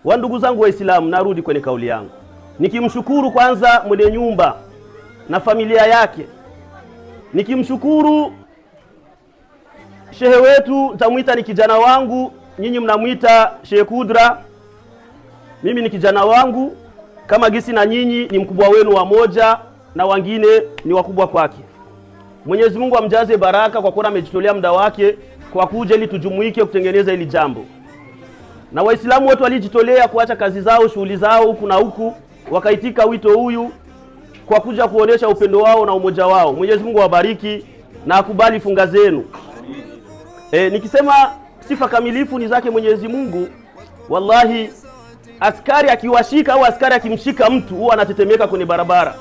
Wa ndugu zangu Waislamu, narudi kwenye kauli yangu nikimshukuru kwanza mwenye nyumba na familia yake, nikimshukuru shehe wetu, nitamuita ni kijana wangu, nyinyi mnamuita Sheikh Kudra, mimi ni kijana wangu kama gisi na nyinyi ni mkubwa wenu wa moja na wengine ni wakubwa kwake. Mwenyezi Mungu amjaze baraka kwa kuwa amejitolea muda wake kwa kuja ili tujumuike kutengeneza hili jambo. Na Waislamu wote walijitolea kuacha kazi zao, shughuli zao huku na huku, wakaitika wito huyu kwa kuja kuonesha upendo wao na umoja wao. Mwenyezi Mungu awabariki na akubali funga zenu. Nikisema sifa kamilifu ni zake Mwenyezi Mungu, wallahi askari akiwashika au askari akimshika mtu huwa anatetemeka kwenye barabara.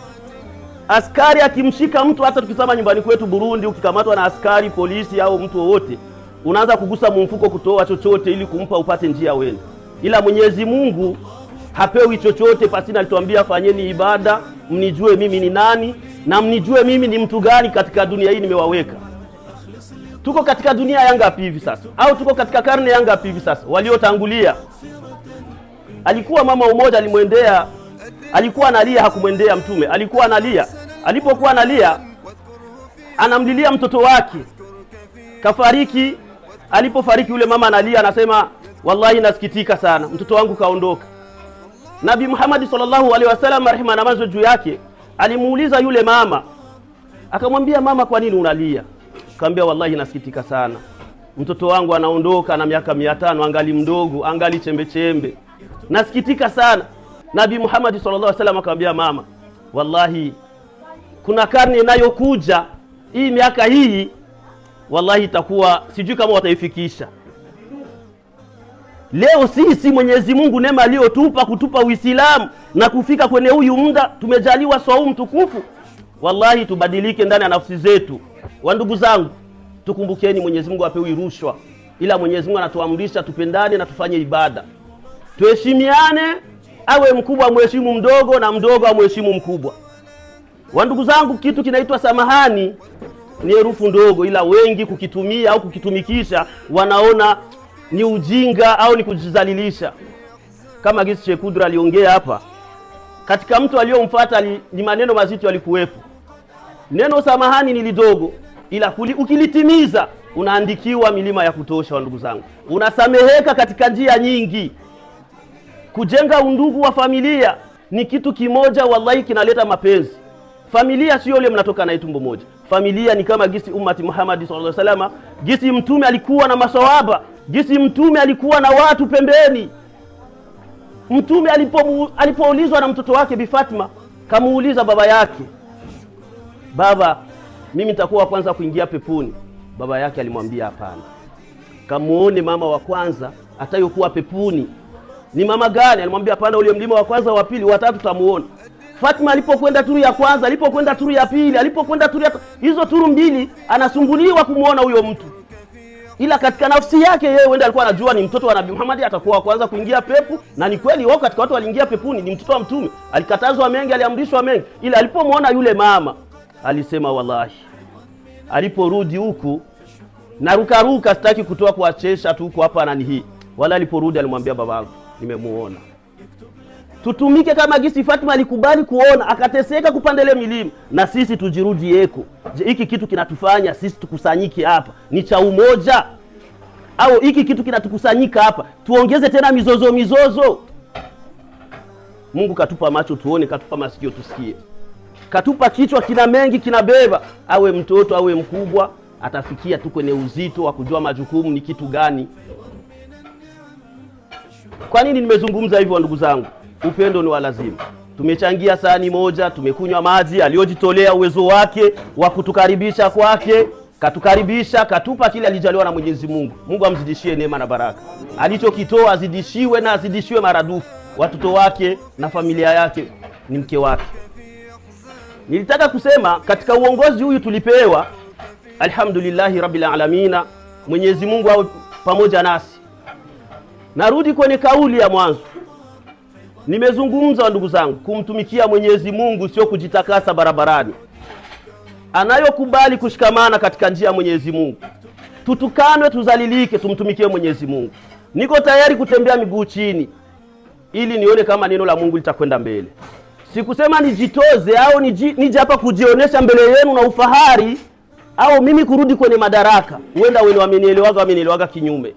Askari akimshika mtu, hata tukisema nyumbani kwetu Burundi, ukikamatwa na askari polisi au mtu wowote, unaanza kugusa mfuko kutoa chochote ili kumpa upate njia wenu. Ila Mwenyezi Mungu hapewi chochote pasina alituambia fanyeni ibada, mnijue mimi ni nani na mnijue mimi ni mtu gani katika dunia hii nimewaweka. Tuko katika dunia ya ngapi hivi sasa? Au tuko katika karne ya ngapi hivi sasa? Waliotangulia, alikuwa mama mmoja alimwendea, alikuwa analia, hakumwendea Mtume, alikuwa analia. Alipokuwa analia, anamlilia mtoto wake kafariki. Alipofariki yule mama analia, anasema wallahi nasikitika sana, mtoto wangu kaondoka. Nabii Muhammad sallallahu alaihi wasallam rehema na amani juu yake alimuuliza yule mama, akamwambia mama, kwa nini unalia? Akamwambia wallahi nasikitika sana, mtoto wangu anaondoka na miaka 500, angali mdogo, angali chembe chembe, nasikitika sana. Nabii Muhammad sallallahu alaihi wasallam akamwambia mama, wallahi kuna karne inayokuja, hii miaka hii wallahi itakuwa sijui kama wataifikisha. Leo sisi Mwenyezi Mungu neema aliyotupa kutupa Uislamu na kufika kwenye huyu muda tumejaliwa swaumu tukufu, wallahi tubadilike ndani ya nafsi zetu. Wa ndugu zangu, tukumbukeni Mwenyezi Mungu apewi rushwa, ila Mwenyezi Mungu anatuamrisha tupendane na tufanye ibada, tuheshimiane, awe mkubwa mheshimu mdogo na mdogo amheshimu mkubwa. Wa ndugu zangu, kitu kinaitwa samahani ni herufu ndogo, ila wengi kukitumia au kukitumikisha wanaona ni ujinga au ni kujizalilisha. Kama gisi Sheikh Kudra aliongea hapa, katika mtu aliyomfuata ni maneno mazito yalikuwepo. Neno samahani ni lidogo, ila ukilitimiza unaandikiwa milima ya kutosha. Wa ndugu zangu, unasameheka katika njia nyingi. Kujenga undugu wa familia ni kitu kimoja, wallahi kinaleta mapenzi. Familia sio yule mnatoka na tumbo moja. Familia ni kama gisi ummati Muhammad sallallahu alaihi wasallam, gisi Mtume alikuwa na maswahaba, gisi Mtume alikuwa na watu pembeni. Mtume alipoulizwa na mtoto wake Bi Fatima, kamuuliza baba yake, baba, mimi nitakuwa wa kwanza kuingia peponi? Baba yake alimwambia hapana, kamuone mama wa kwanza atayokuwa peponi. Ni mama gani? Alimwambia hapana, ule mlima wa kwanza, wa pili, wa tatu tamuona. Fatima alipokwenda turu ya kwanza, alipokwenda turu ya pili, alipokwenda turu ya hizo turu mbili, anasumbuliwa kumuona huyo mtu. Ila katika nafsi yake yeye wenda alikuwa anajua ni mtoto wa Nabii Muhammad atakuwa wa kwanza kuingia pepo, na ni kweli wao katika watu waliingia peponi ni mtoto wa Mtume. Alikatazwa mengi, aliamrishwa mengi, ila alipomuona yule mama alisema wallahi, aliporudi huku na ruka sitaki kutoa kuachesha tu huko hapa nani hii, wala aliporudi alimwambia babangu, nimemuona. Tutumike kama gisi Fatima alikubali kuona, akateseka kupandele milima, na sisi tujirudi yeko. Je, hiki kitu kinatufanya sisi tukusanyike hapa ni cha umoja? Au hiki kitu kinatukusanyika hapa tuongeze tena mizozo? Mungu katupa macho tuone, katupa masikio tusikie, katupa kichwa kina mengi kinabeba. Awe mtoto awe mkubwa, atafikia tu kwenye uzito wa kujua majukumu ni kitu gani. Kwa nini nimezungumza hivyo ndugu zangu? Upendo ni wa lazima. Tumechangia sahani moja, tumekunywa maji, aliyojitolea uwezo wake wa kutukaribisha kwake, katukaribisha, katupa kile alijaliwa na Mwenyezi Mungu. Mungu amzidishie neema na baraka. Alichokitoa azidishiwe na azidishiwe maradufu. Watoto wake na familia yake, ni mke wake. Nilitaka kusema katika uongozi huyu tulipewa, alhamdulillahi rabbil alamina, Mwenyezi Mungu awe pamoja nasi. Narudi kwenye kauli ya mwanzo. Nimezungumza ndugu zangu, kumtumikia Mwenyezi Mungu sio kujitakasa barabarani. Anayokubali kushikamana katika njia ya Mwenyezi Mungu, tutukanwe, tuzalilike, tumtumikie Mwenyezi Mungu. Niko tayari kutembea miguu chini, ili nione kama neno la Mungu litakwenda mbele. Sikusema nijitoze au nije hapa kujionesha mbele yenu na ufahari au mimi kurudi kwenye madaraka. Huenda wenu wamenielewaga kinyume.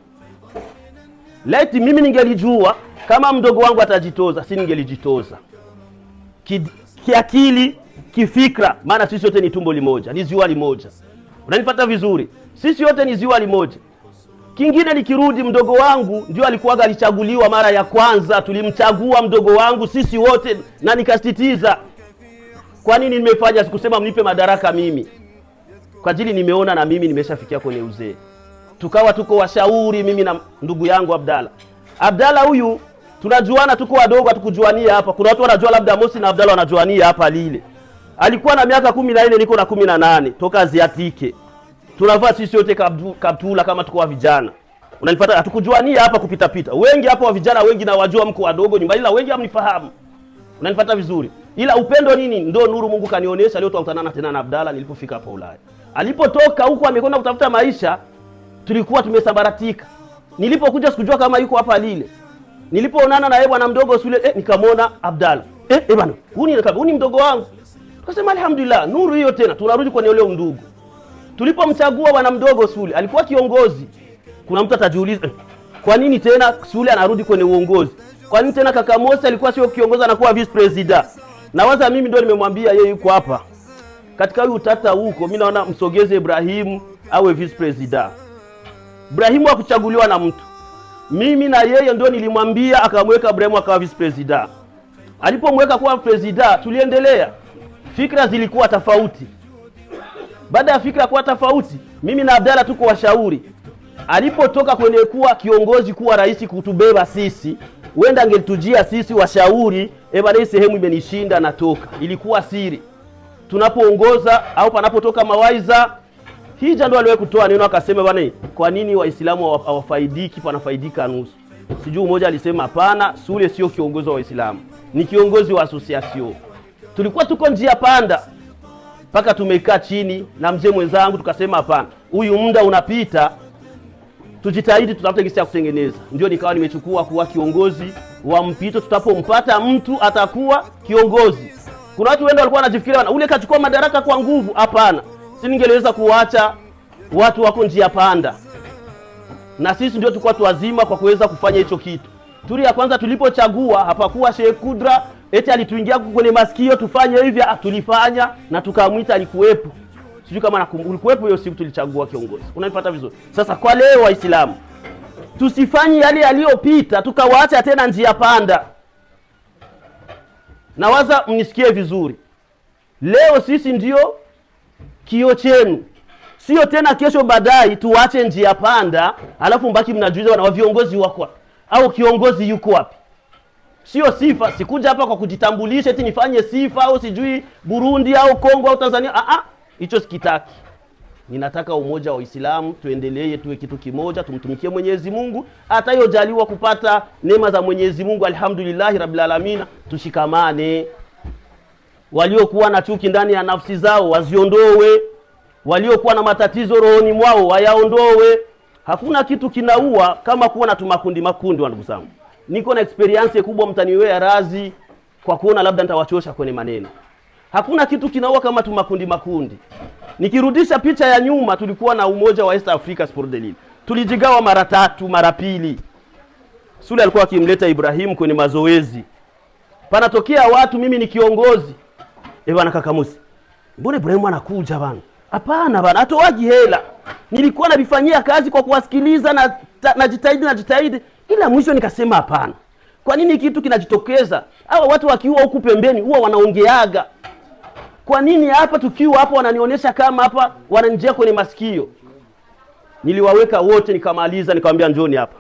Laiti mimi ningelijua kama mdogo wangu atajitoza, si ningelijitoza. Kiakili, kifikra, maana sisi wote ni tumbo limoja, ni ziwa limoja. Unanipata vizuri? Sisi wote ni ziwa limoja. Kingine nikirudi, mdogo wangu ndio alikuwa alichaguliwa mara ya kwanza, tulimchagua mdogo wangu sisi wote na nikasitiza. Kwa nini nimefanya? Sikusema mnipe madaraka mimi. Kwa ajili nimeona na mimi nimeshafikia kwenye uzee. Tukawa tuko washauri, mimi na ndugu yangu Abdalla huyu tunajuana, tuko wadogo, hatukujuania hapa. Kuna watu wanajua labda Mosi na Abdalla wanajuania hapa Lile. Alikuwa na miaka 14, niko na 18, toka Aziatike. Tunavaa sisi wote kaptula kama tuko wa vijana. Unanifuata? Hatukujuania hapa kupita pita. Wengi hapa wa vijana wengi na wajua mko wadogo nyumbani, ila wengi hamnifahamu. Unanifuata vizuri? Ila upendo nini? Ndio nuru Mungu kanionyesha. Leo tukutana tena na Abdalla nilipofika hapa Ulaya. Alipotoka huko amekwenda kutafuta maisha, tulikuwa tumesambaratika. Nilipokuja sikujua kama yuko hapa Lile. Nilipoonana na yeye bwana mdogo Sule, nikamwona Abdalla. Bwana, huyu ni mdogo wangu. Tukasema alhamdulillah, nuru hiyo tena tunarudi kwenye ule undugu. Tulipomchagua bwana mdogo Sule, alikuwa kiongozi. Kuna mtu atajiuliza, kwa nini tena Sule anarudi kwenye uongozi? Kwa nini tena kaka Mosi alikuwa sio kiongozi anakuwa vice president? Na waza mimi ndio nimemwambia yeye yuko hapa. Katika huyu utata huko, mimi naona msogeze Ibrahim awe vice president. Ibrahim hakuchaguliwa na mtu. Mimi na yeye ndio nilimwambia, akamweka Ibrahim akawa vice president. Alipomweka kuwa president, tuliendelea. Fikra zilikuwa tofauti. Baada ya fikra kuwa tofauti, mimi na Abdalla tuko washauri. Alipotoka kwenye kuwa kiongozi, kuwa rais, kutubeba sisi, wenda angetujia sisi washauri, bwana hii sehemu imenishinda natoka. Ilikuwa siri. Tunapoongoza au panapotoka mawaiza, Hija ndo aliwahi kutoa neno akasema, bwana kwa nini Waislamu hawafaidiki panafaidika nusu? Sijui mmoja alisema hapana, Sule sio kiongozi wa Waislamu, ni kiongozi wa association. Tulikuwa tuko njia panda mpaka tumekaa chini na mzee mwenzangu tukasema hapana, huyu muda unapita, tujitahidi tutafute kisi ya kutengeneza. Ndio nikawa nimechukua kuwa kiongozi wa mpito, tutapompata mtu atakuwa kiongozi. Kuna watu wenda walikuwa wanajifikiria bwana ule kachukua madaraka kwa nguvu. Hapana, si ningeleweza kuacha watu wako njia panda. Na sisi ndio tulikuwa tuwazima kwa kuweza kufanya hicho kitu. Turi ya kwanza tulipochagua hapakuwa Sheikh Kudra eti alituingia kwenye masikio tufanye hivi, tulifanya na tukamwita, alikuwepo. Sijui kama ulikuwepo hiyo siku tulichagua kiongozi. Unanipata vizuri? Sasa kwa leo Waislamu, tusifanye yale yaliyopita tukawaacha tena njia panda. Nawaza mnisikie vizuri. Leo sisi ndio kio chenu. Sio tena kesho baadaye tuache njia panda, alafu mbaki mnajiuliza na viongozi wako au kiongozi yuko wapi? Sio sifa, sikuja hapa kwa kujitambulisha eti nifanye sifa au sijui Burundi au Kongo au Tanzania. Hicho sikitaki. Ninataka umoja wa Uislamu, tuendelee tuwe kitu kimoja, tumtumikie Mwenyezi Mungu. Atayojaliwa kupata neema za Mwenyezi Mungu, alhamdulillah rabbil alamin, tushikamane. Waliokuwa na chuki ndani ya nafsi zao waziondoe, waliokuwa na matatizo rohoni mwao wayaondoe. Hakuna kitu kinaua kama kuwa na tumakundi ndugu zangu. Niko na experience kubwa, mtaniwea razi kwa kuona labda nitawachosha kwenye maneno. Hakuna kitu kinaua kama tumakundi. Nikirudisha picha ya nyuma, tulikuwa na umoja wa East Africa Sport de Lille. Tulijigawa mara 3, mara 2. Sule alikuwa akimleta Ibrahim kwenye mazoezi. Panatokea watu, mimi ni kiongozi. Bwana kaka Musi, mbona Ibrahim anakuja bana? Hapana bana, atoaji hela. Nilikuwa nabifanyia kazi kwa kuwasikiliza na najitahidi. Ila mwisho nikasema hapana. Kwa nini kitu kinajitokeza? Hawa watu wakiwa huku pembeni huwa wanaongeaga. Kwa nini hapa tukiwa hapa wananionyesha kama hapa wananijia kwenye masikio? Niliwaweka wote nikamaliza, nikamwambia njoni hapa.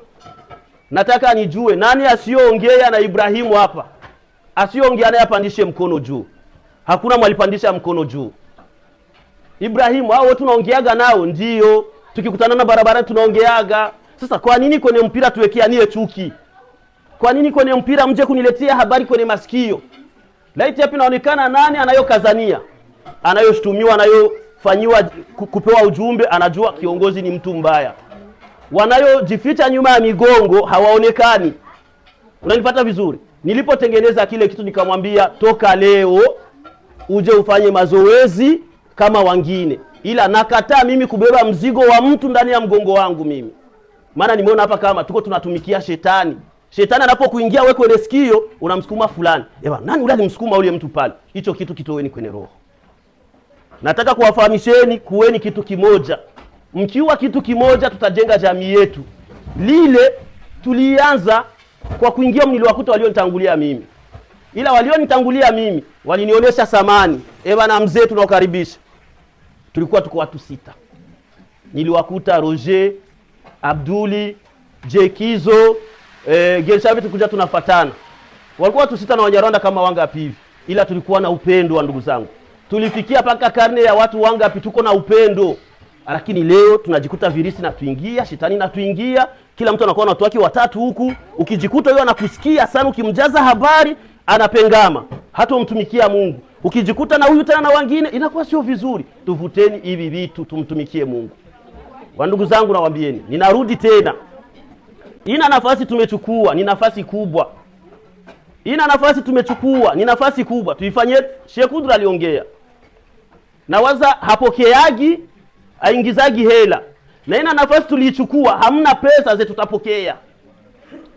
Nataka nijue nani asiyoongea na Ibrahimu hapa. Asiyoongea naye apandishe mkono juu. Hakuna mwalipandisha mkono juu. Ibrahimu hao wote tunaongeaga nao, ndio. Tukikutana na barabara tunaongeaga. Sasa kwa nini kwenye mpira tuwekeanie chuki? Kwa nini kwenye mpira mje kuniletea habari kwenye masikio? Laiti hapa inaonekana nani anayokazania, anayoshtumiwa, anayofanyiwa kupewa ujumbe, anajua kiongozi ni mtu mbaya. Wanayojificha nyuma ya migongo hawaonekani. Unanipata vizuri? Nilipotengeneza kile kitu nikamwambia toka leo uje ufanye mazoezi kama wengine, ila nakataa mimi kubeba mzigo wa mtu ndani ya mgongo wangu mimi. Maana nimeona hapa kama tuko tunatumikia shetani. Shetani anapokuingia wewe kwenye sikio unamsukuma fulani. Ewa, nani ule alimsukuma ule mtu pale? Hicho kitu kitoweni kwenye roho. Nataka kuwafahamisheni kuweni kitu kimoja. Mkiwa kitu kimoja tutajenga jamii yetu. Lile tulianza kwa kuingia mniliwakuta walionitangulia mimi. Ila walionitangulia mimi walinionyesha samani. Na mzee tunaokaribisha. Tulikuwa tuko watu 6. Niliwakuta Roger, Abduli, Jekizo, Gelshabi, tukuja tunafatana. Walikuwa watu 6 na Wanyarwanda kama wangapi hivi. Ila tulikuwa na upendo wa ndugu zangu. Tulifikia paka karne ya watu wangapi tuko na upendo. Lakini leo tunajikuta virisi na tuingia, shetani na tuingia, kila mtu anakuwa na watu wake watatu huku. Ukijikuta yeye anakusikia sana, ukimjaza habari anapengama, hata umtumikia Mungu. Ukijikuta na huyu tena na wengine inakuwa sio vizuri. Tuvuteni hivi vitu tumtumikie Mungu. Wa ndugu zangu nawaambieni, ninarudi tena. Ina nafasi tumechukua, ni nafasi kubwa. Ina nafasi tumechukua, ni nafasi kubwa. Tuifanyie. Sheikh Kudra aliongea. Na waza hapokeagi, aingizagi hela. Na ina nafasi tuliichukua, hamna pesa zetu tutapokea.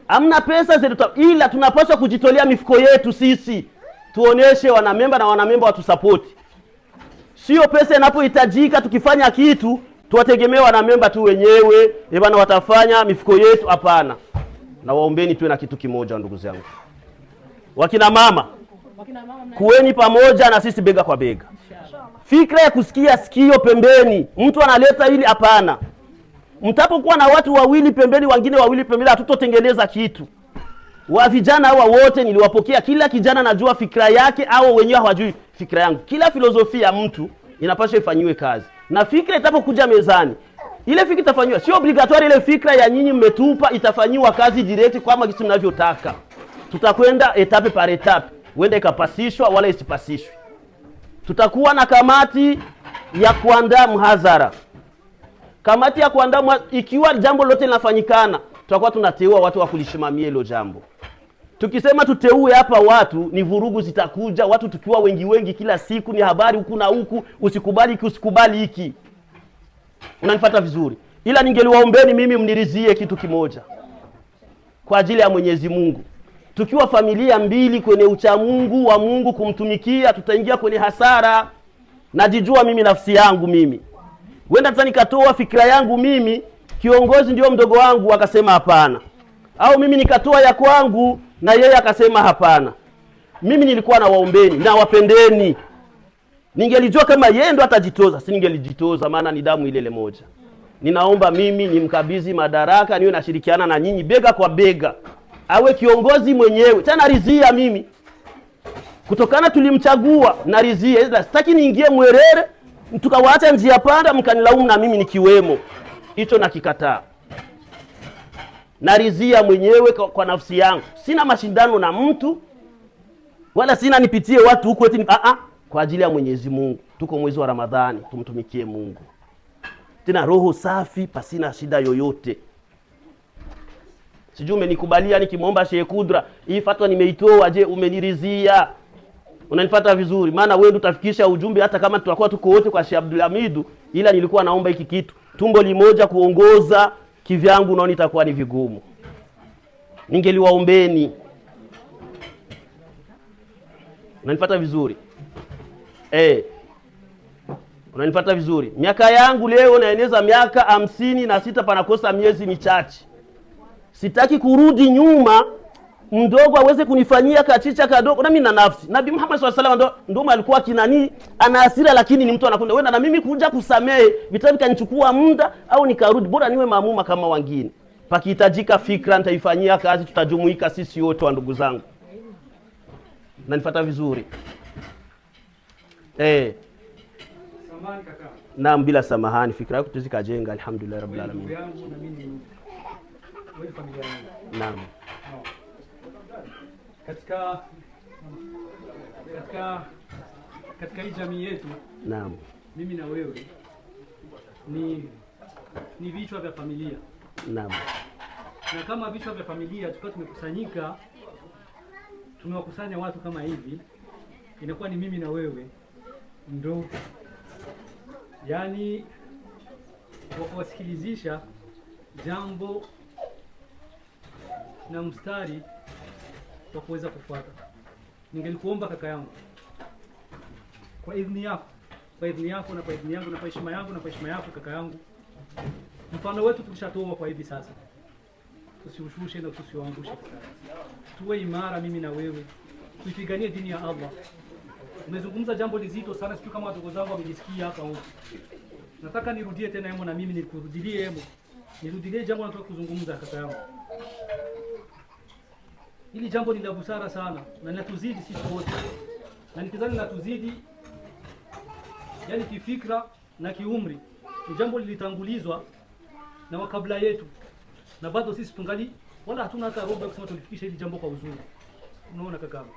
Hamna pesa zetu ila tunapaswa kujitolea mifuko yetu sisi. Tuoneshe wanamemba na wanamemba watusapoti. Sio pesa inapohitajika tukifanya kitu tuwategemea wanamemba tu wenyewe, bwana watafanya mifuko yetu, hapana. Na waombeni tuwe na kitu kimoja ndugu zangu. Wakina mama, kuweni pamoja na sisi bega kwa bega. Fikra ya kusikia sikio pembeni, mtu analeta hili, hapana. Mtapokuwa na watu wawili pembeni, wengine wawili pembeni, hatutotengeneza kitu. Wa vijana hawa wote niliwapokea, kila kijana najua fikra yake au wenyewe hawajui fikra yangu. Kila filosofia ya mtu inapaswa ifanywe kazi. Na fikra itapokuja mezani, ile fikra itafanywa, sio obligatory ile fikra ya nyinyi mmetupa itafanywa kazi direct kama kisi mnavyotaka. Tutakwenda etape par etape, wende ikapasishwa wala isipasishwe. Tutakuwa na kamati ya kuandaa mhadhara. Kamati ya kuandaa ikiwa jambo lote linafanyikana, tutakuwa tunateua watu wa kulishimamia hilo jambo. Tukisema tuteue hapa watu, ni vurugu zitakuja. Watu tukiwa wengi kila siku ni habari huku na huku, usikubali hiki usikubali hiki. Unanifuata vizuri? Ila ningeliwaombeni mimi mnirizie kitu kimoja. Kwa ajili ya Mwenyezi Mungu. Tukiwa familia mbili kwenye ucha Mungu wa Mungu kumtumikia, tutaingia kwenye hasara. Najijua mimi nafsi yangu mimi. Wenda tata nikatoa fikra yangu mimi, kiongozi ndio mdogo wangu akasema hapana. Au mimi nikatoa ya kwangu na yeye akasema hapana. Mimi nilikuwa na waombeni na wapendeni. Ningelijua kama yeye ndo atajitoza, si ningelijitoza, maana ni damu ile moja. Ninaomba mimi nimkabidhi madaraka, niwe nashirikiana na nyinyi bega kwa bega. Awe kiongozi mwenyewe. Tena rizia mimi. Kutokana tulimchagua na rizia. Sitaki niingie mwerere, tukawaacha njia panda mkanilaumu na mimi nikiwemo. Hicho nakikataa. Narizia mwenyewe kwa nafsi yangu. Sina mashindano na mtu wala sina nipitie watu huko eti kwa ajili ya Mwenyezi Mungu. Tuko mwezi wa Ramadhani, tumtumikie Mungu. Tena roho safi pasina shida yoyote. Sijui umenikubalia nikimwomba Sheikh Kudra, hii fatwa nimeitoa, je umenirizia? Unanifuata vizuri? Maana wewe ndio utafikisha ujumbe hata kama tutakuwa tuko wote kwa Sheikh Abdul Hamidu, ila nilikuwa naomba hiki kitu. Tumbo limoja kuongoza kivyangu naona itakuwa ni vigumu. Ningeliwaombeni. Unanifuata vizuri? Unanifuata vizuri? Miaka yangu leo naeneza miaka 56 panakosa miezi michache. Sitaki kurudi nyuma, mdogo aweze kunifanyia kachicha kadogo. Na mimi na nafsi. Nabii Muhammad SAW ndio alikuwa kinani, ana hasira lakini ni mtu anakwenda. Wewe na mimi kuja kusamehe, vitabu kanichukua muda au nikarudi. Bora niwe maamuma kama wengine. Pakihitajika fikra nitaifanyia kazi, tutajumuika sisi wote wa ndugu zangu. Na nifuata vizuri? Samahani kaka. Naam, bila samahani, fikra yako tuzikajenga. Alhamdulillah rabbil alamin. Wewe familia yangu. Naam. Katika hii jamii yetu, naam, mimi na wewe ni vichwa vya familia. Naam. Na kama vichwa vya familia tukiwa tumekusanyika tumewakusanya watu kama hivi, inakuwa ni mimi na wewe ndo yani wasikilizisha jambo na mstari wa kuweza kufuata. Ningelikuomba kaka yangu, kwa idhini yako, kwa idhini yako na kwa idhini yangu na kwa heshima yangu na kwa heshima yako kaka yangu, mfano wetu tulishatoa kwa hivi sasa, tusiushushe na tusiwaangushe kaka. Tuwe imara mimi na wewe, tuipiganie dini ya Allah. Umezungumza jambo lizito sana, sio kama wadogo zangu wamejisikia hapa huko. Nataka nirudie tena hemo na mimi nikurudilie hemo. Nirudilie jambo nataka kuzungumza kaka yangu. Hili jambo ni la busara sana na linatuzidi sisi wote. Na nikizani linatuzidi yani kifikra na kiumri. Ni jambo lilitangulizwa na wakabla yetu. Na bado sisi tungali wala hatuna hata robo ya kusema tulifikisha hili jambo kwa uzuri. Unaona kaka yangu?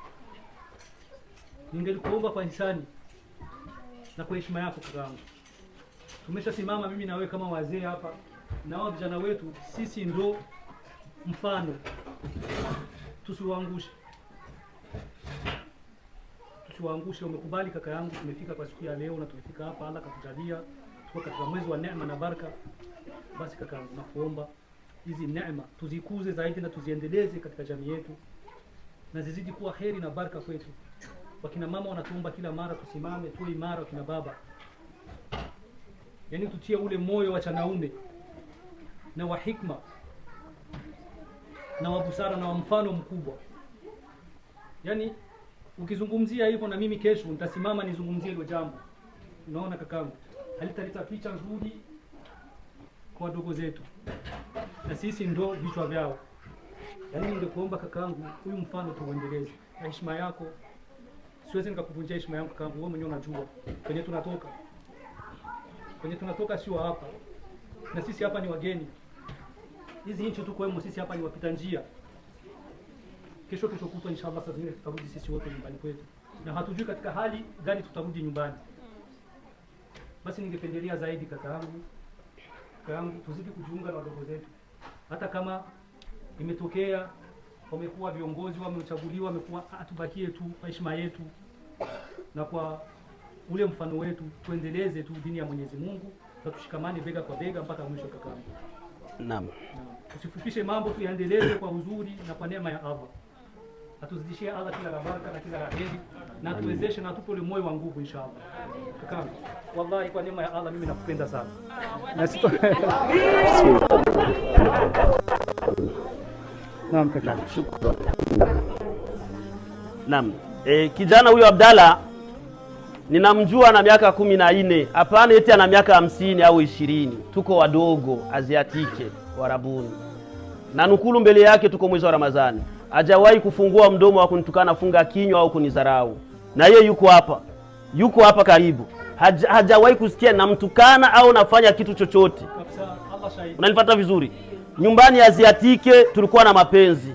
Ningelikuomba kwa hisani na kwa heshima yako kaka yangu. Tumeshasimama mimi na wewe kama wazee hapa na wao vijana wetu, sisi ndo mfano. Tusiwaangushe. Tusiwaangushe. Umekubali kaka yangu, tumefika kwa siku ya leo na tumefika hapa, Allah katujalia tuko katika mwezi wa neema na baraka. Basi kaka yangu, nakuomba hizi neema tuzikuze zaidi na tuziendeleze katika jamii yetu na zizidi kuwa kheri na baraka kwetu. Wakina mama wanatuomba kila mara tusimame tuwe imara, wakina baba. Yaani tutie ule moyo wa chanaume na wa hikma na wa busara na wa mfano mkubwa. Yaani ukizungumzia hivyo na mimi kesho nitasimama nizungumzie hilo jambo. Unaona kakangu, halitaleta picha nzuri kwa wadogo zetu. Na sisi ndo vichwa vyao. Yaani ningekuomba kakangu, huyu mfano tuendeleze. Na heshima yako siwezi nikakuvunjia heshima yangu kakangu, wewe mwenyewe unajua kwenye tunatoka. Kwenye tunatoka sio hapa. Na sisi hapa ni wageni. Hizi nchi tuko hemo, sisi hapa ni wapita njia. Kesho kutwa inshallah sasa tutarudi sisi wote nyumbani kwetu. Na hatujui katika hali gani tutarudi nyumbani. Basi ningependelea zaidi kakaangu tuzidi kujiunga na wadogo zetu. Hata kama imetokea wamekuwa viongozi, wamechaguliwa, wamekuwa, atubakie tu kwa heshima yetu na kwa ule mfano wetu, tuendeleze tu dini ya Mwenyezi Mungu na tushikamane bega kwa bega mpaka mwisho kakaangu. Naam. Tusifupishe mambo, tuendeleze kwa uzuri na kwa neema ya Allah. Atuzidishie Allah kila baraka na kila heri na tuwezeshe na tupe ule moyo wa nguvu inshallah. Kaka, wallahi kwa neema ya Allah mimi nakupenda sana. Na sito Naam kaka. Shukrani. Naam. Kijana huyo Abdalla ninamjua na miaka 14. Hapana eti ana miaka 50 au 20. Tuko wadogo Aziatike Warabuni. Na nukulu mbele yake tuko mwezi wa Ramadhani. Hajawahi kufungua mdomo wa kunitukana funga kinywa au kunidharau. Na yeye yuko hapa karibu. Hajawahi kusikia namtukana au nafanya kitu chochote. Kabisa, Allah shahidi. Unanifuata vizuri? Nyumbani Aziatike tulikuwa na mapenzi.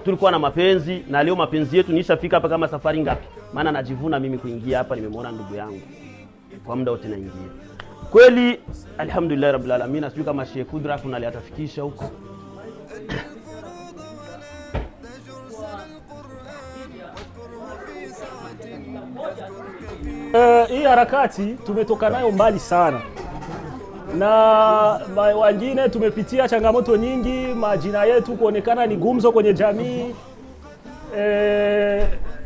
Tulikuwa na mapenzi na leo mapenzi yetu nishafika hapa kama safari ngapi? Maana najivuna mimi kuingia hapa, nimemwona ndugu yangu. Kwa muda wote naingia. Kweli alhamdulillah rabbil alamin, sijui kama Sheikh Kudra kuna aliatafikisha huko. Hii harakati tumetoka nayo mbali sana. Na wengine tumepitia changamoto nyingi, majina yetu kuonekana ni gumzo kwenye jamii.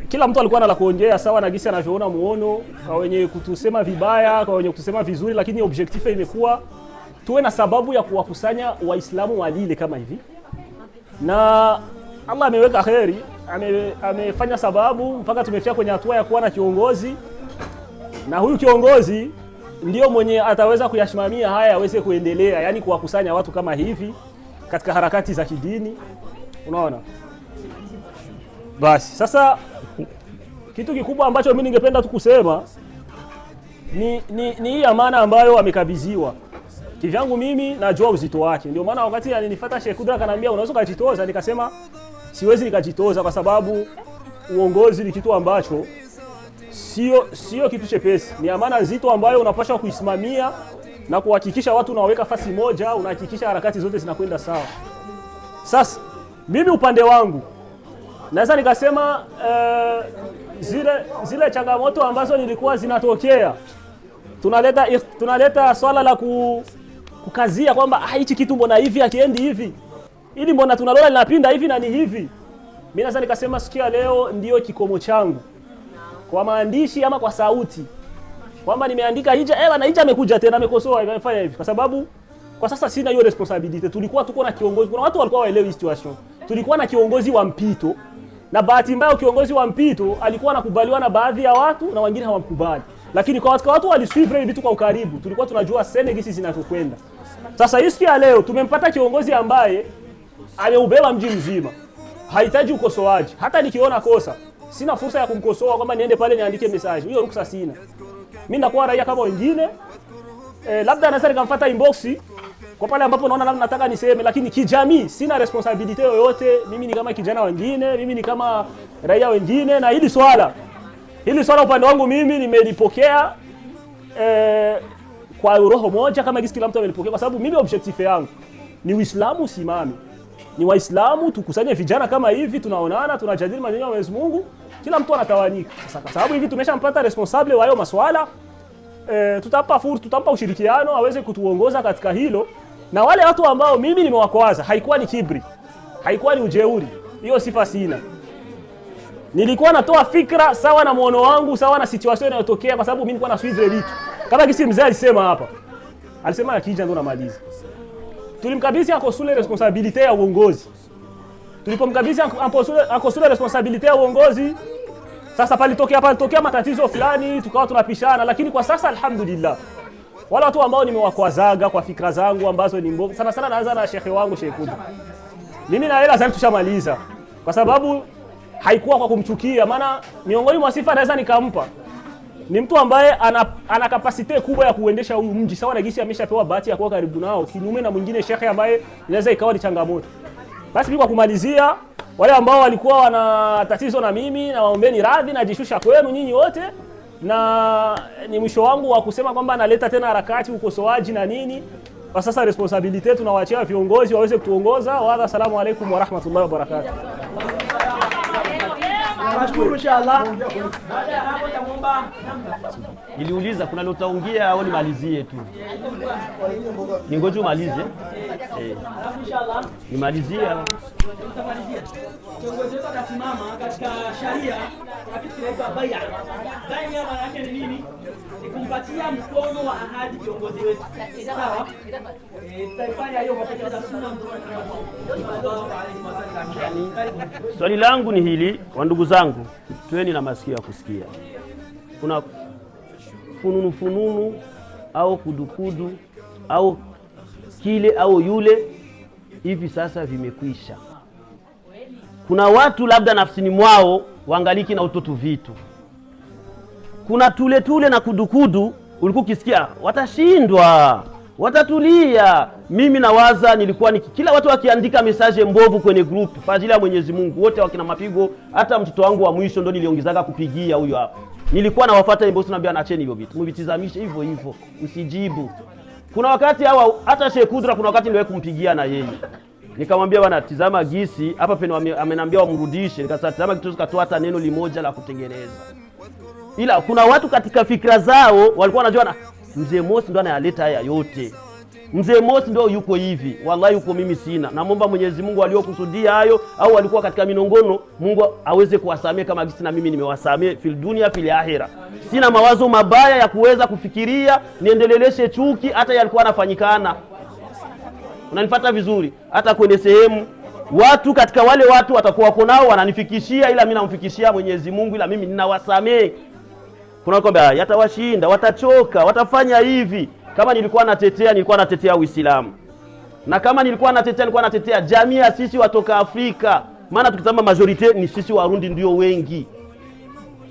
Kila mtu alikuwa na la kuongea sawa na gisi anavyoona muono, kwa wenye kutusema vibaya, kwa wenye kutusema vizuri, lakini objective imekuwa tuwe na sababu ya kuwakusanya Waislamu walile kama hivi. Na Allah ameweka kheri, amefanya sababu mpaka tumefika kwenye hatua ya kuwa na kiongozi. Na huyu kiongozi ndio mwenye ataweza kuyashimamia haya yaweze kuendelea, yani kuwakusanya watu kama hivi katika harakati za kidini. Unaona? Basi sasa kitu kikubwa ambacho mimi ningependa tu kusema ni hii amana ambayo amekabidhiwa. Kivyangu mimi najua uzito wake. Ndio maana wakati alinifuata Sheikh Kudra akaniambia unaweza kujitoza, nikasema siwezi nikajitoza kwa sababu uongozi ni kitu ambacho sio kitu chepesi. Ni amana nzito ambayo unapaswa kuisimamia na kuhakikisha watu unaweka fasi moja, unahakikisha harakati zote zinakwenda sawa. Sasa mimi upande wangu naweza nikasema zile changamoto ambazo nilikuwa zinatokea, tunaleta swala la kukazia kwamba hichi kitu mbona hivi akiendi hivi, ili mbona tunalola linapinda hivi na ni hivi. Mimi naweza nikasema sikia leo ndio kikomo changu kwa maandishi ama kwa sauti, kwamba nimeandika hija na hija amekuja tena amekosoa amefanya hivi, kwa sababu kwa sasa sina hiyo responsibility. Tulikuwa tuko na kiongozi, kuna watu walikuwa waelewi situation. Tulikuwa na kiongozi wa mpito, na bahati mbaya kiongozi wa mpito alikuwa anakubaliwa na baadhi ya watu na wengine hawamkubali, lakini kwa watu walisuivre vitu kwa ukaribu, tulikuwa tunajua Senegal zinazokwenda. Sasa hii siku ya leo tumempata kiongozi ambaye ameubeba mji mzima, hahitaji ukosoaji. Hata nikiona kosa sina fursa ya kumkosoa kwamba niende pale niandike message, hiyo ruksa sina. Mimi nakuwa raia kama wengine, labda naweza nikamfuata inbox kwa pale ambapo naona labda nataka niseme, lakini kijamii sina responsibility yoyote. Mimi ni kama kijana wengine, mimi ni kama raia wengine, na hili swala upande wangu mimi nimelipokea kwa roho moja kama jinsi kila mtu amelipokea, kwa sababu mimi objective yangu ni Uislamu simame. Ni Waislamu tukusanye vijana kama hivi, tunaonana, tunajadili maneno ya Mwenyezi Mungu, kila mtu anatawanyika. Sasa kwa sababu hivi tumeshampata responsable wa hayo maswala, tutampa ushirikiano aweze kutuongoza katika hilo. Na wale watu ambao mimi nimewakwaza, haikuwa ni kibri, haikuwa ni ujeuri, hiyo sifa sina. Nilikuwa natoa fikra sawa na muono wangu, sawa na situation inayotokea, kwa sababu mimi nilikuwa na suivre vitu. Kama kisi mzee alisema hapa, alisema akija ndo namaliza. Tulimkabidhi Ankosule responsibility ya uongozi. Tulipomkabidhi Ankosule responsibility ya uongozi, sasa palitokea matatizo fulani, tukawa tunapishana, lakini kwa sasa alhamdulillah wala watu ambao nimewakwazaga kwa fikra zangu ambazo ni mbovu sana naanza na shekhe wangu Sheikh Kudu. Mimi na yeye tushamaliza, kwa sababu haikuwa kwa kumchukia, maana miongoni mwa sifa naweza nikampa ni mtu ambaye ana capacity kubwa ya kuendesha huyu mji, sawa na gisi ameshapewa bahati ya kuwa karibu nao, kinyume na mwingine shekhe ambaye inaweza ikawa ni changamoto. Basi mimi kwa kumalizia, wale ambao walikuwa wana tatizo na mimi, na waombeni radhi na jishusha kwenu nyinyi wote, na ni mwisho wangu wa kusema kwamba naleta tena harakati ukosoaji na nini. Kwa sasa responsibility tunawaachia viongozi waweze kutuongoza. Wa assalamu alaykum wa rahmatullahi wa barakatuh. Nashukuru inshallah. Baada ya hapo tamuomba Niliuliza kuna lotaongea au nimalizie tu? Ningoje umalize. Inshallah. Nimalizie. Tutamalizia. Kiongozi wetu atasimama katika sharia na kitu kinaitwa bai'a. Bai'a maana yake ni nini? Ni kumpatia mkono wa ahadi kiongozi wetu. Sawa? Tutaifanya hiyo kwa kutekeleza sunna Swali langu ni hili, wa ndugu zangu, tueni na masikio ya kusikia. Kuna fununu au kudukudu au kile au yule, hivi sasa vimekwisha. Kuna watu labda nafsini mwao waangaliki na utoto vitu. Kuna tule na kudukudu, ulikuwa ukisikia watashindwa, watatulia. Mimi nawaza nilikuwa kila watu wakiandika message mbovu kwenye group kwa ajili ya Mwenyezi Mungu, wote wakina mapigo, hata mtoto wangu wa mwisho ndo niliongezaga kupigia huyo hapa. Nilikuwa nawafuata inbox naambia naacheni hivyo vitu. Mvitizamishe hivyo, usijibu. Kuna wakati hata Sheikh Kudra kuna wakati niliwahi kumpigia na yeye. Nikamwambia bwana tizama gisi hapa peno ameniambia wamrudishe. Nikasema tazama kitu katoa hata neno limoja la kutengeneza. Ila kuna watu katika fikra zao walikuwa wanajua na Mzee Mosi ndo anayaleta haya yote. Mzee Mosi ndo yuko hivi. Wallahi yuko mimi sina. Naomba Mwenyezi Mungu aliokusudia hayo au walikuwa katika minongono, Mungu aweze kuwasamea kama gisi na mimi nimewasamea fil dunia fil akhirah. Sina mawazo mabaya ya kuweza kufikiria niendeleleshe chuki hata yalikuwa yanafanyikana. Unanifuata vizuri? Hata kwenye sehemu watu katika wale watu watakuwa wako nao wananifikishia, ila mimi namfikishia Mwenyezi Mungu, ila mimi ninawasamea. Kuna kwamba yatawashinda, watachoka, watafanya hivi. Kama nilikuwa natetea Uislamu. Na kama nilikuwa natetea jamii ya sisi watoka Afrika. Maana tukitama majority ni sisi Warundi ndio wengi.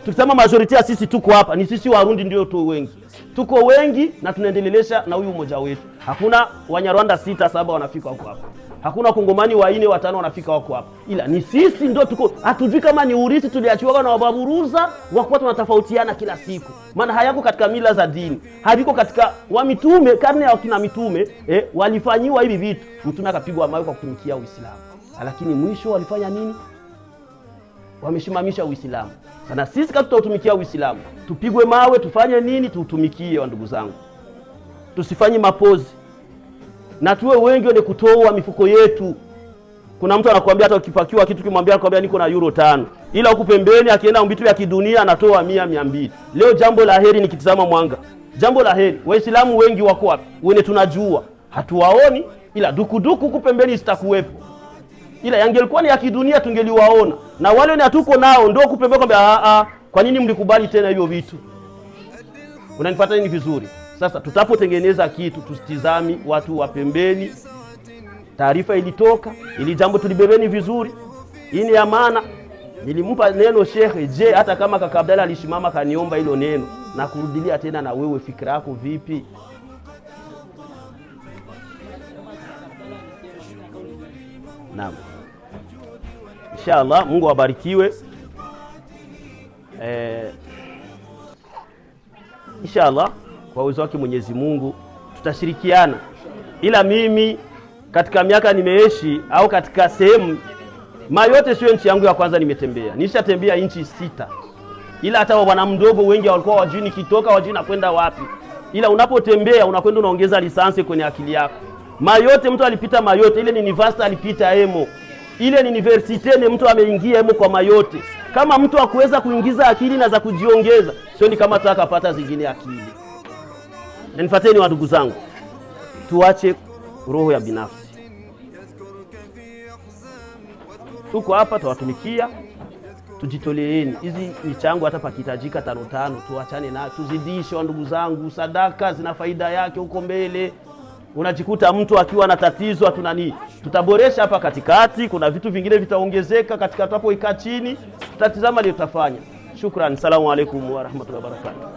Tukitama majority ya sisi tuko hapa ni sisi Warundi ndio tu wengi. Tuko wengi na tunaendelelesha na huyu mmoja wetu. Hakuna Wanyarwanda 6-7 wanafika huko hapa. Hakuna Kongomani 4-5 wanafika wako hapa. Ila ni sisi ndio tuko, hatujui kama ni urithi tuliachiwa na wababuruza wakuwa tunatofautiana kila siku. Maana hayako katika mila za dini. Haviko katika wa mitume, karne ya kina mitume, walifanyiwa hivi vitu. Mtume akapigwa mawe kwa kutumikia Uislamu. Lakini mwisho walifanya nini? wameshimamisha Uislamu. Sana sisi kama tutautumikia Uislamu, tupigwe mawe, tufanye nini? Tuutumikie wa ndugu zangu. Tusifanye mapozi. Na tuwe wengi wenye kutoa mifuko yetu. Kuna mtu anakuambia hata ukipakiwa kitu kimwambia akwambia niko na euro 5. Ila huku pembeni akienda vitu vya kidunia anatoa 100, 200. Leo jambo la heri nikitazama Mwanga. Jambo la heri. Waislamu wengi wako wapi? Wene tunajua. Hatuwaoni ila dukuduku huku pembeni sitakuwepo. Ila yangelikuwa ni ya kidunia tungeliwaona. Na wale ni hatuko nao ndio huku pembeni kwamba kwa nini mlikubali tena hivyo vitu? Unanifuata nini vizuri? Sasa tutapotengeneza kitu tusitizami watu wa pembeni. Taarifa ilitoka, ili jambo tulibebeni vizuri. Hii ni amana. Nilimpa neno Sheikh, je, hata kama kaka Abdalla alishimama kaniomba hilo neno na kurudilia tena, na wewe fikra yako vipi? Naam. Inshallah Mungu abarikiwe. Inshallah kwa uwezo wake Mwenyezi Mungu tutashirikiana. Ila mimi katika miaka nimeishi au katika sehemu yote sio nchi yangu ya kwanza nimetembea. Nishatembea nchi 6. Ila hata bwana mdogo wengi walikuwa wajui nikitoka wajui nakwenda wapi. Ila unapotembea unakwenda unaongeza lisansi kwenye akili yako. Yote mtu alipita yote, ile ni university alipita emo. Ile ni university ni mtu ameingia emo kwa yote. Kama mtu hakuweza kuingiza akili na za kujiongeza, sio ni kama tutakapata zingine akili. Na nifuateni wa ndugu zangu. Tuache roho ya binafsi. Tuko hapa tuwatumikia, tujitoleeni. Hizi michango hata pakitajika 5 tuachane na tuzidishe wa ndugu zangu. Sadaka zina faida yake huko mbele. Unajikuta mtu akiwa na tatizo tutaboresha hapa katikati, kuna vitu vingine vitaongezeka katika hapo ikaa chini, tutatizama leo tutafanya. Shukrani. Salamu alaykum wa rahmatullahi wa barakatuh.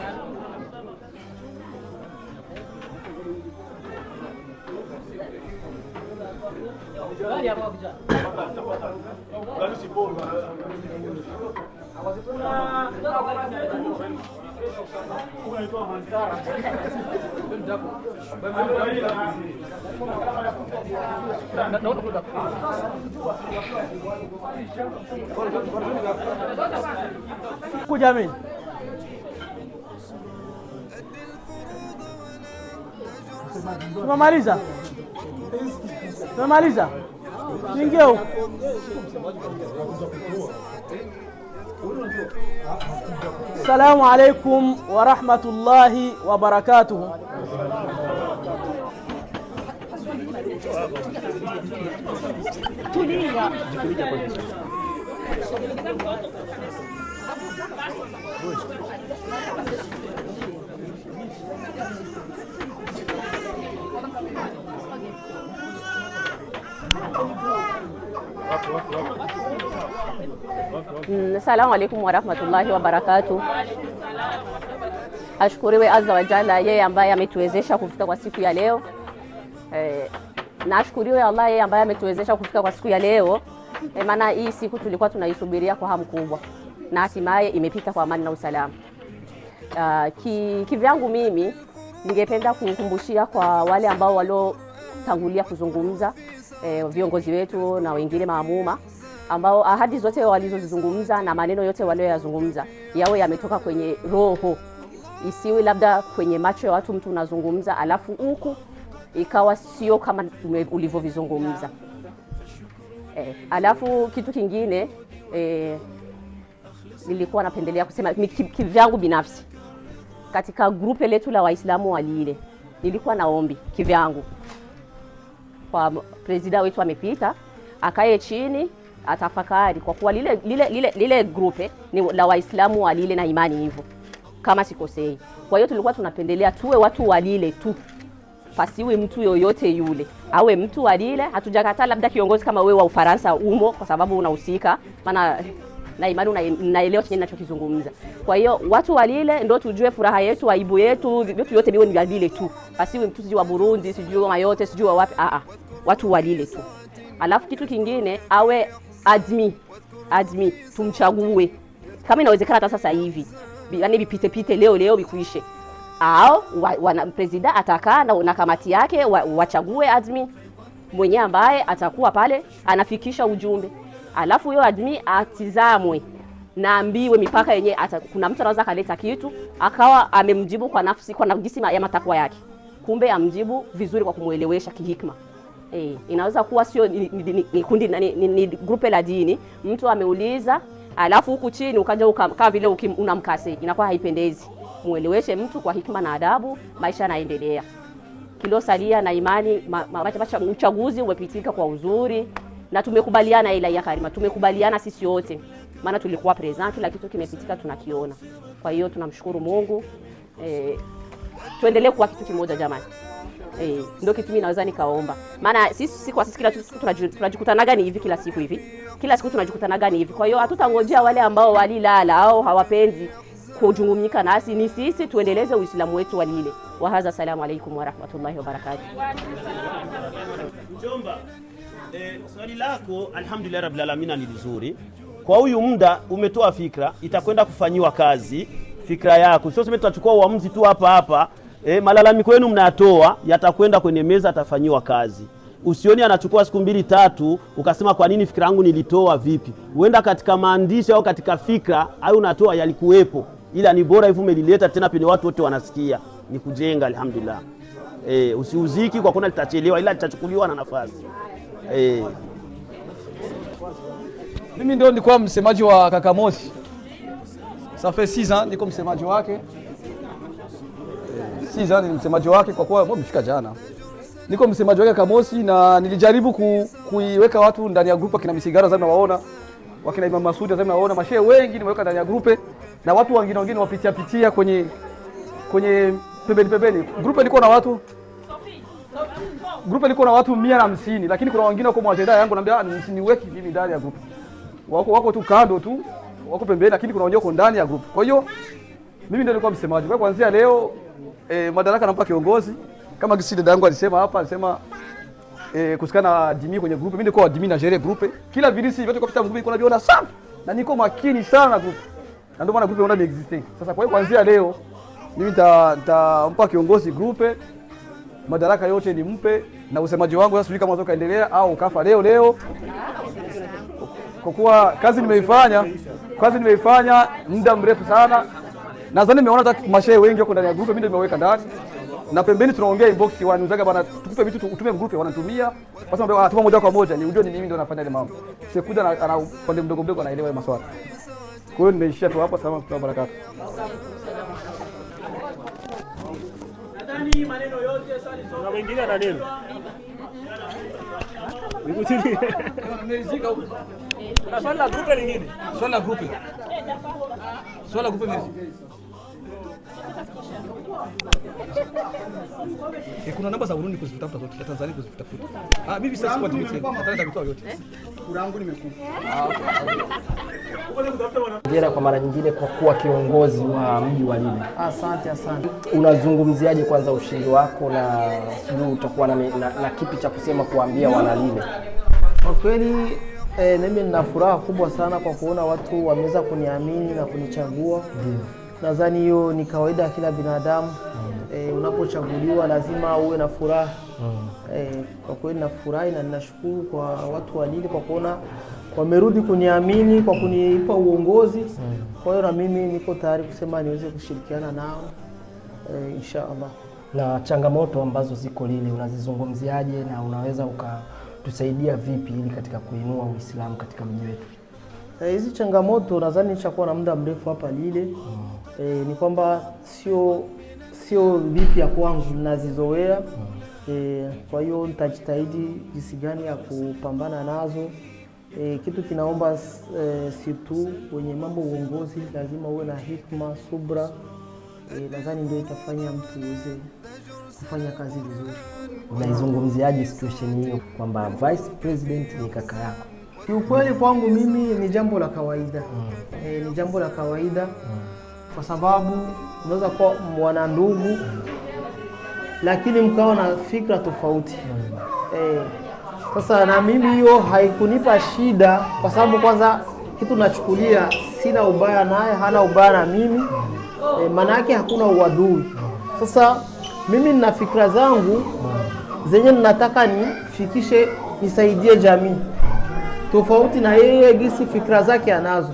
Kujamini. Tumemaliza. Tumemaliza. Tuingie huko. Assalamu alaikum wa rahmatullahi wa barakatuh. Assalamu alaikum wa rahmatullahi wa barakatuh. Ashukuriwe azza wa jalla yeye ambaye ametuwezesha kufika kwa siku ya leo. Na ashukuriwe Allah yeye ambaye ametuwezesha kufika kwa siku ya leo. Maana hii siku tulikuwa tunaisubiria kwa hamu kubwa na hatimaye imepita kwa amani na usalama. Kivyangu mimi ningependa kukumbushia kwa wale ambao waliotangulia kuzungumza, viongozi wetu na wengine maamuma, ambao ahadi zote walizozizungumza na maneno yote walioyazungumza yawe yametoka kwenye roho, isiwe labda kwenye macho ya watu mtu unazungumza alafu huku ikawa sio kama ulivyovizungumza. Alafu kitu kingine nilikuwa napendelea kusema kivyangu binafsi, katika grupe letu la Waislamu wa Lile nilikuwa naombi kivyangu kwa president wetu amepita, akae chini atafakari, kwa kuwa lile grupe ni la Waislamu wa Lile na imani hivyo kama sikosei. Kwa hiyo tulikuwa tunapendelea tuwe watu wa Lile tu, pasiwe mtu yoyote yule, awe mtu wa Lile. Hatujakataa labda kiongozi kama wewe wa Ufaransa umo kwa sababu unahusika, maana na imani unaelewa chenye ninachokizungumza. Kwa hiyo watu wa Lile ndio tujue furaha yetu, aibu yetu, vitu yote biwe ni Lile tu, pasiwe mtu sijui wa Burundi, sijui wa Mayotte, sijui wa wapi. Watu wa Lile tu. Alafu kitu kingine awe admi tumchague kama inawezekana hata sasa hivi, yani vipite leo bikuishe, au president atakaa na kamati yake wachague admi mwenye ambaye atakuwa pale anafikisha ujumbe. alafu huyo admin atizamwe na ambiwe mipaka yenye kuna mtu anaweza kaleta kitu akawa amemjibu kwa nafsi kwa nafsi ya matakwa yake, kumbe amjibu vizuri kwa kumuelewesha kihikma. Inaweza kuwa sio ni kundi ni grupe la dini, mtu ameuliza alafu huku chini ukaja kama vile unamkase, inakuwa haipendezi. Mueleweshe mtu kwa hikma na adabu, maisha yanaendelea. Kilo salia na imani uchaguzi umepitika kwa uzuri na tumekubaliana ila ya Karima, tumekubaliana sisi wote, maana tulikuwa present, kila kitu kimepitika tunakiona. Kwa hiyo tunamshukuru Mungu. Tuendelee kuwa kitu kimoja jamani. Ndio kitu mimi naweza nikaomba. Maana sisi kila siku tunajikutanaga ni hivi kila siku hivi. Kila siku tunajikutanaga ni hivi. Kwa hiyo hatutangojea wale ambao walilala au hawapendi kujungumika nasi, ni sisi tuendeleze Uislamu wetu walile. Wa hadha, salamu alaykum wa rahmatullahi wa barakatuh. Mjomba, swali lako alhamdulillah rabbil alamin ni vizuri. Kwa huyu muda umetoa fikra, itakwenda kufanyiwa kazi fikra yako. Sio sema tutachukua uamuzi tu hapa. Malalamiko yenu mnatoa, yatakwenda kwenye meza, atafanyiwa kazi. Usioni anachukua siku 2-3 ukasema kwa nini fikra yangu nilitoa vipi. Huenda katika maandishi au katika fikra au unatoa yalikuwepo, ila ni bora hivyo umelileta tena pale watu wote wanasikia. Ni kujenga alhamdulillah. Usiuziki kwa kuna litachelewa, ila litachukuliwa na nafasi. Mimi ndio nilikuwa msemaji wa Kaka Mosi. Ça fait 6 ans niko msemaji wake. 6 ans ni msemaji wake kwa kuwa mfika jana. Niko msemaji wake Kaka Mosi na nilijaribu kuiweka watu ndani ya grupu kina misigara zaidi nawaona. Wakina Imam Masudi zaidi nawaona, mashehe wengi nimeweka ndani ya grupu na watu wengine wapitia kwenye pembeni. Grupu liko na watu 150, lakini kuna wengine wako mwajenda yangu naambia msiniweki mimi ndani ya grupu. Wako tu kando tu, wako pembeni, lakini kuna wengine wako ndani ya grupu. Kwa hiyo mimi ndio nilikuwa msemaji. Kwa kuanzia leo madaraka nampa kiongozi. Kama kisi dada yangu alisema kusikana admin kwenye grupu. Mimi niko admin na jere grupu. Kila virisi vyote kwa grupu niko naviona sana. Na niko makini sana na grupu. Na ndio maana grupu inaona existing. Sasa kwa hiyo kuanzia leo mimi nitampa kiongozi grupu. Madaraka yote nimpe na usemaji wangu sasa sijui kama unaweza kaendelea au kafa leo. Kwa kuwa kazi nimeifanya muda mrefu sana. Nadhani nimeona hata mashehe wengi wako ndani ya grupu, mimi ndio nimeweka ndani. Na pembeni tunaongea inbox wanauzaga bana, tukupe vitu utume grupu wanatumia. Basi wanatuma moja kwa moja, ni unjue ni mimi ndio nafanya ile mambo. Sikuja ana pande mdogo anaelewa maswala. Kwa hiyo nimeishia tu hapa, salamu kwa barakatu. Nadhani maneno yote swali zote. Na wengine ana neno. Na swali la grupu lingine. Swali la grupu mimi. Kuna namba za Burundi kuzitafuta zote, Tanzania kuzitafuta. Mimi sasa kwa timu nataka vitoa yote. Kura yangu nimekupa. Hongera kwa mara nyingine kwa kuwa kiongozi wa mji wa Lile. Asante. Unazungumziaje kwanza ushindi wako na sijui utakuwa na kipi cha kusema kuambia wana Lile? Kwa kweli mimi nina furaha kubwa sana kwa kuona watu wameweza kuniamini na kunichagua. Nadhani hiyo ni kawaida ya kila binadamu. Unapochaguliwa lazima uwe na furaha. Kwa kweli nafurahi na ninashukuru kwa watu wa Lile kwa kuona wamerudi kuniamini kwa kunipa uongozi. Kwa hiyo na mimi niko tayari kusema niweze kushirikiana nao inshallah. Na changamoto ambazo ziko Lile unazizungumziaje na unaweza ukatusaidia vipi ili katika kuinua Uislamu katika mji wetu? Hizi changamoto nadhani nishakuwa na muda mrefu hapa Lile. Ni kwamba sio vipya kwangu, ninazizoea. Kwa hiyo nitajitahidi jinsi gani ya kupambana nazo. Kitu kinaomba si tu wenye mambo uongozi, lazima uwe na hikma, subra. Nadhani ndio itafanya mtu uweze kufanya kazi vizuri. Unaizungumziaje situation hiyo kwamba vice president ni kaka yako? Kiukweli kwangu mimi ni jambo la kawaida. Ni jambo la kawaida kwa sababu unaweza kuwa mwana ndugu lakini mkawa na fikra tofauti. Sasa na mimi hiyo haikunipa shida kwa sababu kwanza kitu nachukulia sina ubaya naye, hana ubaya na mimi. Maana yake hakuna uadui. Sasa mimi nina fikra zangu zenye ninataka nifikishe, nisaidie jamii. tofauti na yeye gisi fikra zake anazo.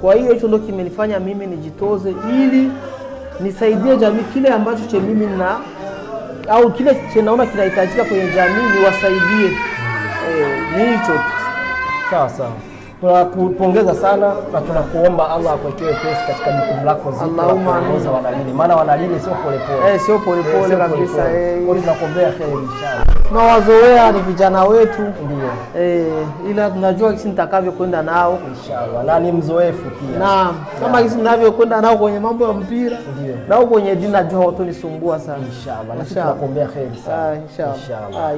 Kwa hiyo hicho ndio kimenifanya mimi nijitoze ili nisaidie jamii kile ambacho che mimi na au kile che naona kinahitajika kwenye jamii niwasaidie. Ni hicho. Sawa sawa. Tunakupongeza sana na tunakuomba Allah akuwekee pesa katika jukumu lako zito la kuongoza Wanalili. Maana Wanalili sio polepole. Sio polepole kabisa. Kwa hiyo tunakuombea kheri inshallah. Tunawazoea ni vijana wetu. Ndio. Ila tunajua kisi nitakavyokwenda nao inshallah. Na ni mzoefu pia. Naam. Kama kisi ninavyokwenda nao kwenye mambo ya mpira. Ndio. Nao kwenye dini najua hawatonisumbua sana. Inshallah. Na sisi tunakuombea kheri sana. Inshallah.